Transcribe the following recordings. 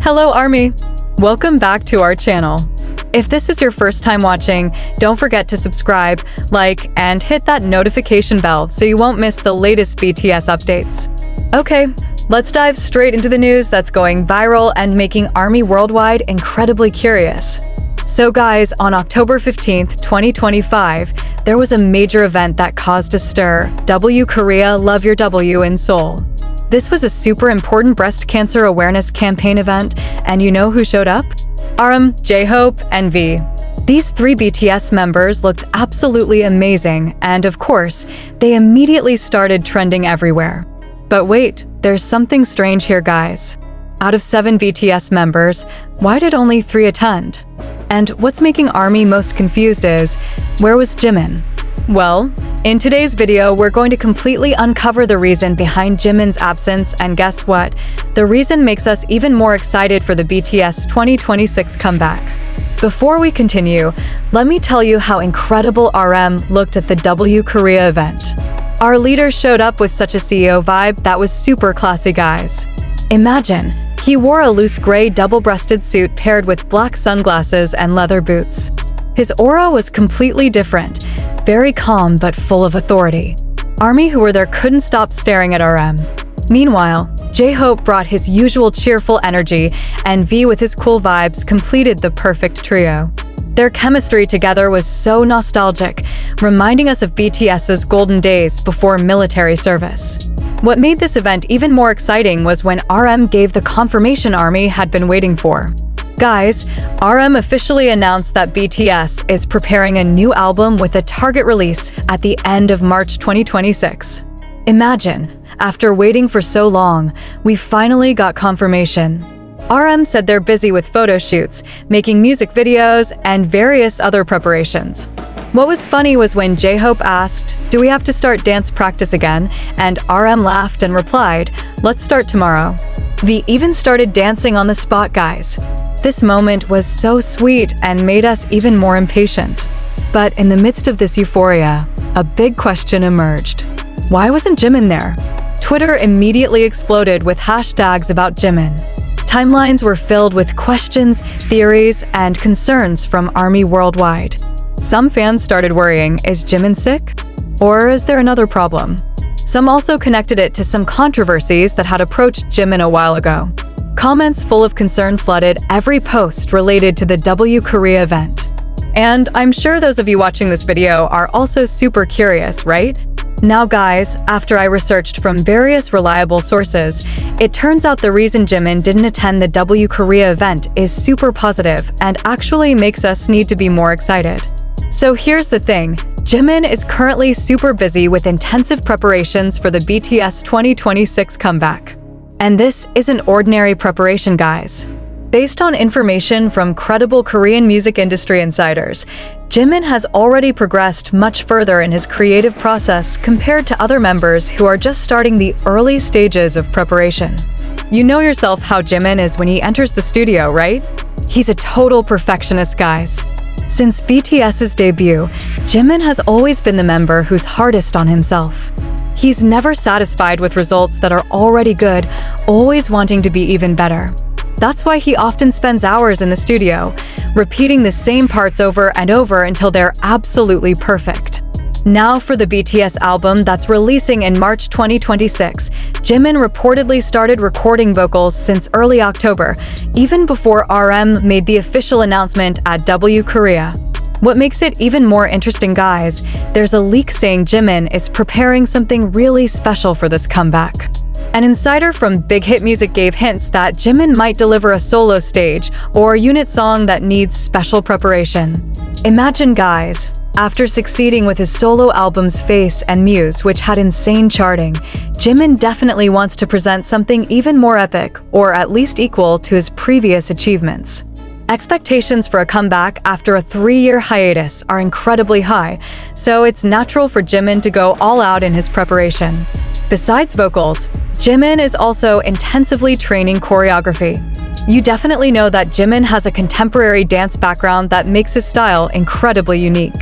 Hello ARMY! Welcome back to our channel. If this is your first time watching, don't forget to subscribe, like, and hit that notification bell so you won't miss the latest BTS updates. Okay, let's dive straight into the news that's going viral and making ARMY worldwide incredibly curious. So guys, on October 15th, 2025, there was a major event that caused a stir. W Korea Love Your W in Seoul. This was a super important breast cancer awareness campaign event, and you know who showed up? RM, J-Hope, and V. These three BTS members looked absolutely amazing, and of course, they immediately started trending everywhere. But wait, there's something strange here, guys. Out of 7 BTS members, why did only 3 attend? And what's making ARMY most confused is, where was Jimin? Well, in today's video, we're going to completely uncover the reason behind Jimin's absence, and guess what? The reason makes us even more excited for the BTS 2026 comeback. Before we continue, let me tell you how incredible RM looked at the W Korea event. Our leader showed up with such a CEO vibe that was super classy, guys. Imagine, he wore a loose gray double-breasted suit paired with black sunglasses and leather boots. His aura was completely different, very calm but full of authority. ARMY who were there couldn't stop staring at RM. Meanwhile, J-Hope brought his usual cheerful energy, and V with his cool vibes completed the perfect trio. Their chemistry together was so nostalgic, reminding us of BTS's golden days before military service. What made this event even more exciting was when RM gave the confirmation ARMY had been waiting for. Guys, RM officially announced that BTS is preparing a new album with a target release at the end of March 2026. Imagine, after waiting for so long, we finally got confirmation. RM said they're busy with photo shoots, making music videos, and various other preparations. What was funny was when J-Hope asked, "Do we have to start dance practice again?" And RM laughed and replied, "Let's start tomorrow." V even started dancing on the spot, guys. This moment was so sweet and made us even more impatient. But in the midst of this euphoria, a big question emerged. Why wasn't Jimin there? Twitter immediately exploded with hashtags about Jimin. Timelines were filled with questions, theories, and concerns from ARMY worldwide. Some fans started worrying, is Jimin sick? Or is there another problem? Some also connected it to some controversies that had approached Jimin a while ago. Comments full of concern flooded every post related to the W Korea event. And I'm sure those of you watching this video are also super curious, right? Now guys, after I researched from various reliable sources, it turns out the reason Jimin didn't attend the W Korea event is super positive and actually makes us need to be more excited. So here's the thing, Jimin is currently super busy with intensive preparations for the BTS 2026 comeback. And this isn't ordinary preparation, guys. Based on information from credible Korean music industry insiders, Jimin has already progressed much further in his creative process compared to other members who are just starting the early stages of preparation. You know yourself how Jimin is when he enters the studio, right? He's a total perfectionist, guys. Since BTS's debut, Jimin has always been the member who's hardest on himself. He's never satisfied with results that are already good, always wanting to be even better. That's why he often spends hours in the studio, repeating the same parts over and over until they're absolutely perfect. Now for the BTS album that's releasing in March 2026, Jimin reportedly started recording vocals since early October, even before RM made the official announcement at W Korea. What makes it even more interesting, guys, there's a leak saying Jimin is preparing something really special for this comeback. An insider from Big Hit Music gave hints that Jimin might deliver a solo stage or unit song that needs special preparation. Imagine, guys, after succeeding with his solo albums Face and Muse, which had insane charting, Jimin definitely wants to present something even more epic, or at least equal to his previous achievements. Expectations for a comeback after a 3-year hiatus are incredibly high, so it's natural for Jimin to go all out in his preparation. Besides vocals, Jimin is also intensively training choreography. You definitely know that Jimin has a contemporary dance background that makes his style incredibly unique.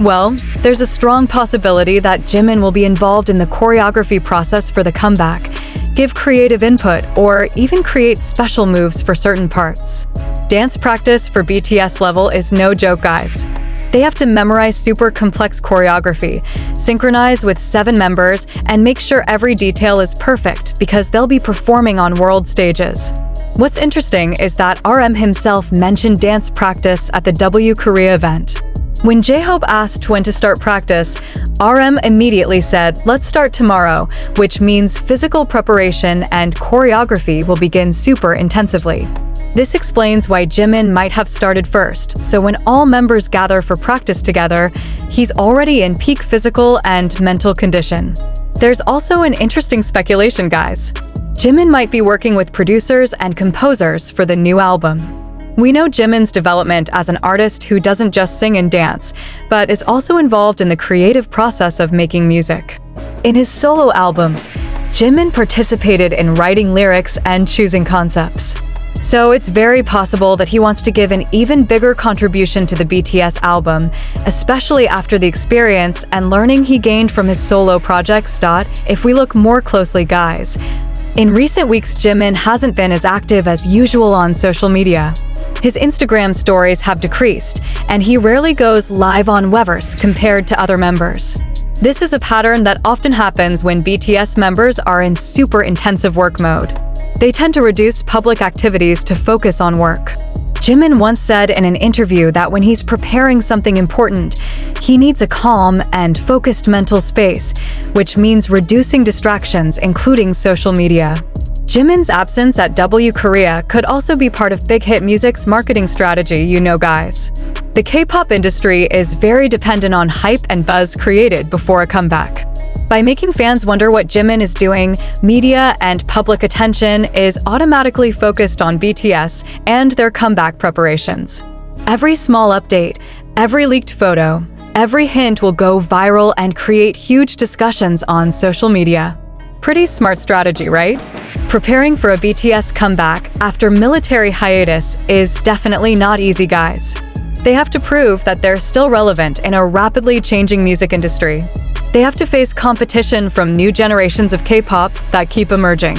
Well, there's a strong possibility that Jimin will be involved in the choreography process for the comeback, give creative input, or even create special moves for certain parts. Dance practice for BTS level is no joke, guys. They have to memorize super complex choreography, synchronize with 7 members, and make sure every detail is perfect because they'll be performing on world stages. What's interesting is that RM himself mentioned dance practice at the W Korea event. When J-Hope asked when to start practice, RM immediately said, "Let's start tomorrow," which means physical preparation and choreography will begin super intensively. This explains why Jimin might have started first, so when all members gather for practice together, he's already in peak physical and mental condition. There's also an interesting speculation, guys. Jimin might be working with producers and composers for the new album. We know Jimin's development as an artist who doesn't just sing and dance, but is also involved in the creative process of making music. In his solo albums, Jimin participated in writing lyrics and choosing concepts. So it's very possible that he wants to give an even bigger contribution to the BTS album, especially after the experience and learning he gained from his solo projects. If we look more closely, guys, in recent weeks, Jimin hasn't been as active as usual on social media. His Instagram stories have decreased, and he rarely goes live on Weverse compared to other members. This is a pattern that often happens when BTS members are in super intensive work mode. They tend to reduce public activities to focus on work. Jimin once said in an interview that when he's preparing something important, he needs a calm and focused mental space, which means reducing distractions, including social media. Jimin's absence at W Korea could also be part of Big Hit Music's marketing strategy, guys. The K-pop industry is very dependent on hype and buzz created before a comeback. By making fans wonder what Jimin is doing, media and public attention is automatically focused on BTS and their comeback preparations. Every small update, every leaked photo, every hint will go viral and create huge discussions on social media. Pretty smart strategy, right? Preparing for a BTS comeback after military hiatus is definitely not easy, guys. They have to prove that they're still relevant in a rapidly changing music industry. They have to face competition from new generations of K-pop that keep emerging.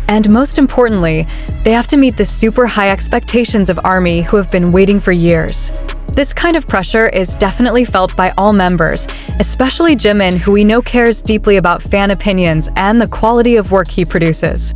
And most importantly, they have to meet the super high expectations of ARMY who have been waiting for years. This kind of pressure is definitely felt by all members, especially Jimin, who we know cares deeply about fan opinions and the quality of work he produces.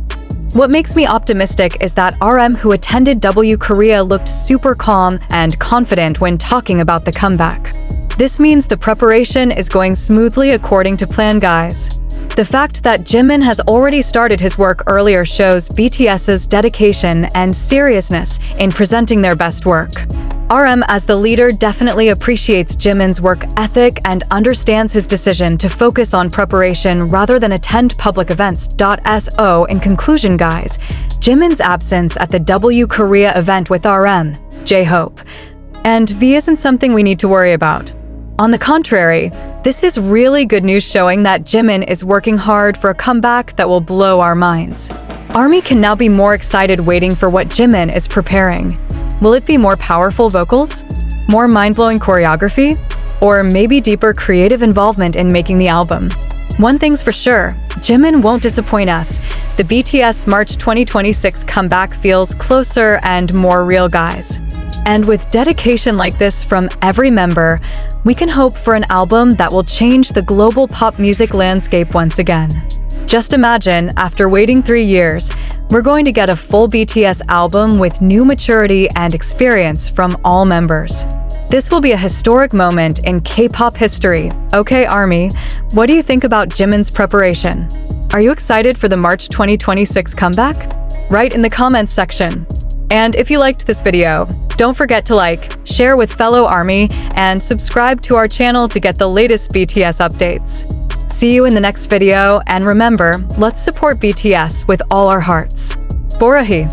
What makes me optimistic is that RM, who attended W Korea, looked super calm and confident when talking about the comeback. This means the preparation is going smoothly according to plan, guys. The fact that Jimin has already started his work earlier shows BTS's dedication and seriousness in presenting their best work. RM, as the leader, definitely appreciates Jimin's work ethic and understands his decision to focus on preparation rather than attend public events. So, in conclusion, guys, Jimin's absence at the W Korea event with RM, J-Hope, and V isn't something we need to worry about. On the contrary, this is really good news showing that Jimin is working hard for a comeback that will blow our minds. ARMY can now be more excited waiting for what Jimin is preparing. Will it be more powerful vocals? More mind-blowing choreography? Or maybe deeper creative involvement in making the album? One thing's for sure, Jimin won't disappoint us. The BTS March 2026 comeback feels closer and more real, guys. And with dedication like this from every member, we can hope for an album that will change the global pop music landscape once again. Just imagine, after waiting 3 years, we're going to get a full BTS album with new maturity and experience from all members. This will be a historic moment in K-pop history. Okay, ARMY, what do you think about Jimin's preparation? Are you excited for the March 2026 comeback? Write in the comments section. And if you liked this video, don't forget to like, share with fellow ARMY, and subscribe to our channel to get the latest BTS updates. See you in the next video, and remember, let's support BTS with all our hearts. Borahi!